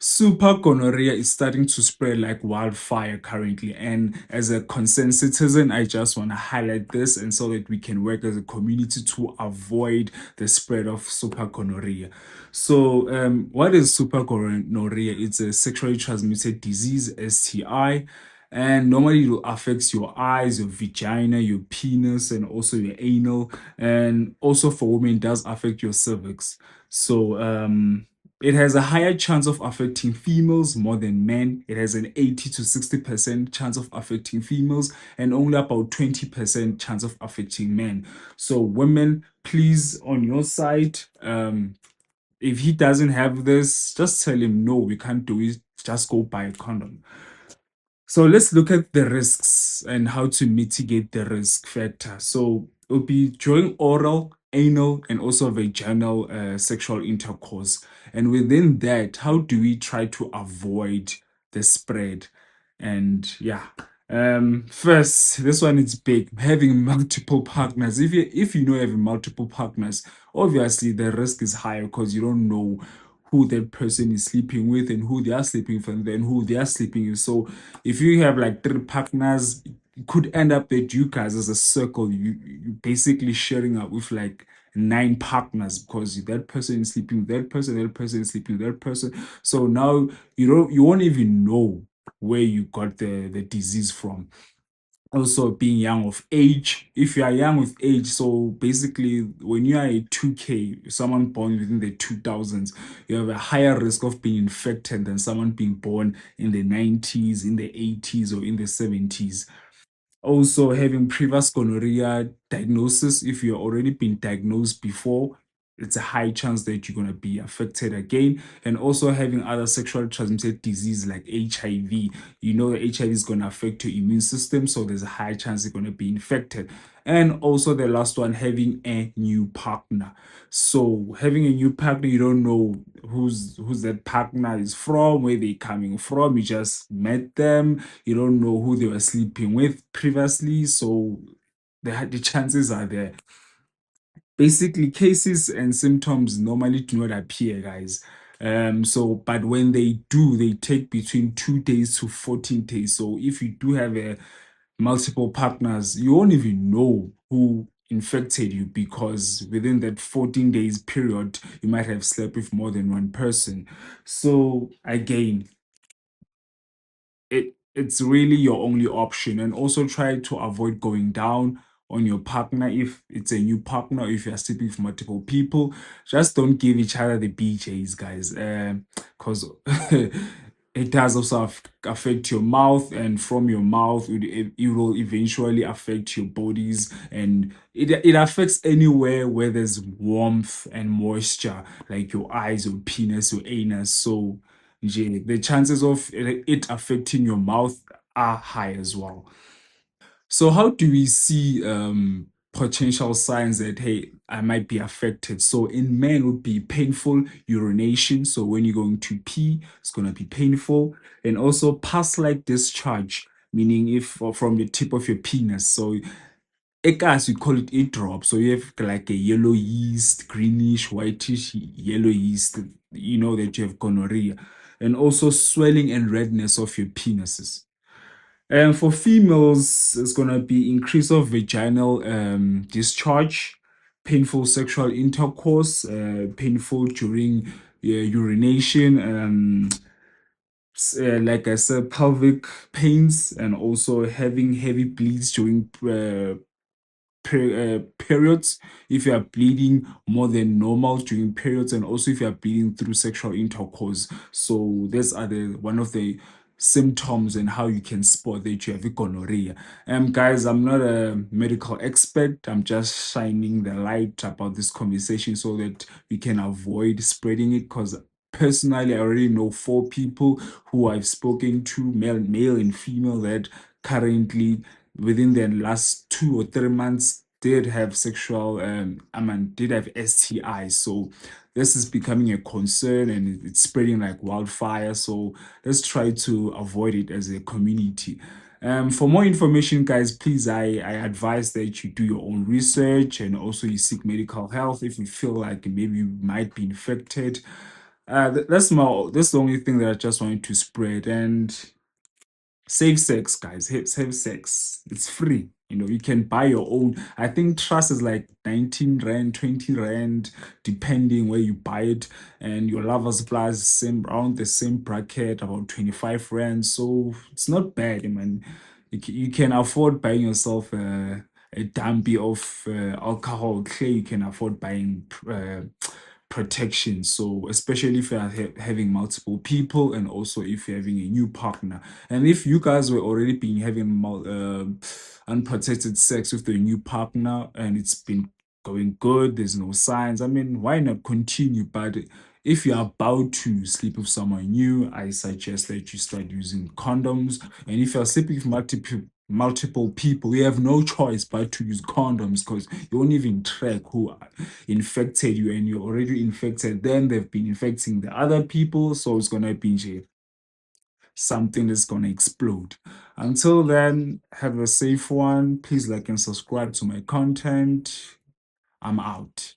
Super gonorrhea is starting to spread like wildfire currently. And as a concerned citizen, I just want to highlight this and so that we can work as a community to avoid the spread of super gonorrhea. So, what is super gonorrhea? It's a sexually transmitted disease, STI. And normally it affects your eyes, your vagina, your penis, and also your anal. And also for women, it does affect your cervix. So, it has a higher chance of affecting females more than men. It has an 80 to 60% chance of affecting females and only about 20% chance of affecting men. So women, please on your side, if he doesn't have this, just tell him no, we can't do it. Just go buy a condom. So let's look at the risks and how to mitigate the risk factor. So it'll be during oral, anal, and also vaginal sexual intercourse. And within that, how do we try to avoid the spread? And yeah, first, this one is big. Having multiple partners. If you know having multiple partners, obviously the risk is higher because you don't know who that person is sleeping with and who they are sleeping with and then who they are sleeping with. So if you have like three partners, it could end up that you guys as a circle, you basically sharing up with like nine partners because that person is sleeping with that person is sleeping with that person. So now you won't even know where you got the disease from. Also being young of age, if you are young with age, so basically when you are a 2k, someone born within the 2000s, you have a higher risk of being infected than someone being born in the 90s, in the 80s, or in the 70s. Also having previous gonorrhea diagnosis, if you've already been diagnosed before, it's a high chance that you're going to be affected again. And also having other sexually transmitted disease like HIV, you know that HIV is going to affect your immune system, so there's a high chance you're going to be infected. And also the last one, having a new partner. So having a new partner, you don't know who's that partner is from, where they coming from. You just met them, you don't know who they were sleeping with previously, so the chances are there. Basically, cases and symptoms normally do not appear, guys. So but when they do, they take between 2 days to 14 days. So if you do have a multiple partners, you won't even know who infected you because within that 14 days period, you might have slept with more than one person. So again, it's really your only option, and also try to avoid going down on your partner if it's a new partner. If you're sleeping with multiple people, just don't give each other the BJs, guys, because it does also affect your mouth, and from your mouth it will eventually affect your bodies, and it affects anywhere where there's warmth and moisture, like your eyes, your penis, your anus. So the chances of it affecting your mouth are high as well. So how do we see potential signs that hey, I might be affected? So in men would be painful urination. So when you're going to pee, it's gonna be painful, and also pus-like discharge, meaning if from the tip of your penis. So Ekas, we call it a drop. So you have like a yellow yeast, greenish, whitish yellow yeast. You know that you have gonorrhea. And also swelling and redness of your penises. And for females, it's gonna be increase of vaginal discharge, painful sexual intercourse, painful during urination, like I said, pelvic pains, and also having heavy bleeds during periods, if you are bleeding more than normal during periods, and also if you are bleeding through sexual intercourse. So these are the one of the symptoms and how you can spot that you have gonorrhea. Guys, I'm not a medical expert. I'm just shining the light about this conversation so that we can avoid spreading it, because personally I already know four people who I've spoken to, male and female, that currently within the last 2 or 3 months did have sexual did have STIs. So this is becoming a concern and it's spreading like wildfire. So let's try to avoid it as a community. For more information, guys, please, I advise that you do your own research and also you seek medical health if you feel like maybe you might be infected. That's the only thing that I just wanted to spread. And safe sex, guys. Safe sex. It's free. You can buy your own. I think trust is like 19 rand, 20 rand, depending where you buy it. And your lovers plus same around the same bracket, about 25 rand. So it's not bad, man. You can afford buying yourself a dumpy of alcohol. Okay, you can afford buying protection. So especially if you're having multiple people, and also if you're having a new partner, and if you guys were already been having unprotected sex with the new partner and it's been going good, there's no signs. I mean, why not continue? But if you're about to sleep with someone new, I suggest that you start using condoms. And if you're sleeping with multiple people, you have no choice but to use condoms, because you won't even track who infected you, and you're already infected. Then they've been infecting the other people, so it's gonna be something that's gonna explode. Until then, have a safe one. Please like and subscribe to my content. I'm out.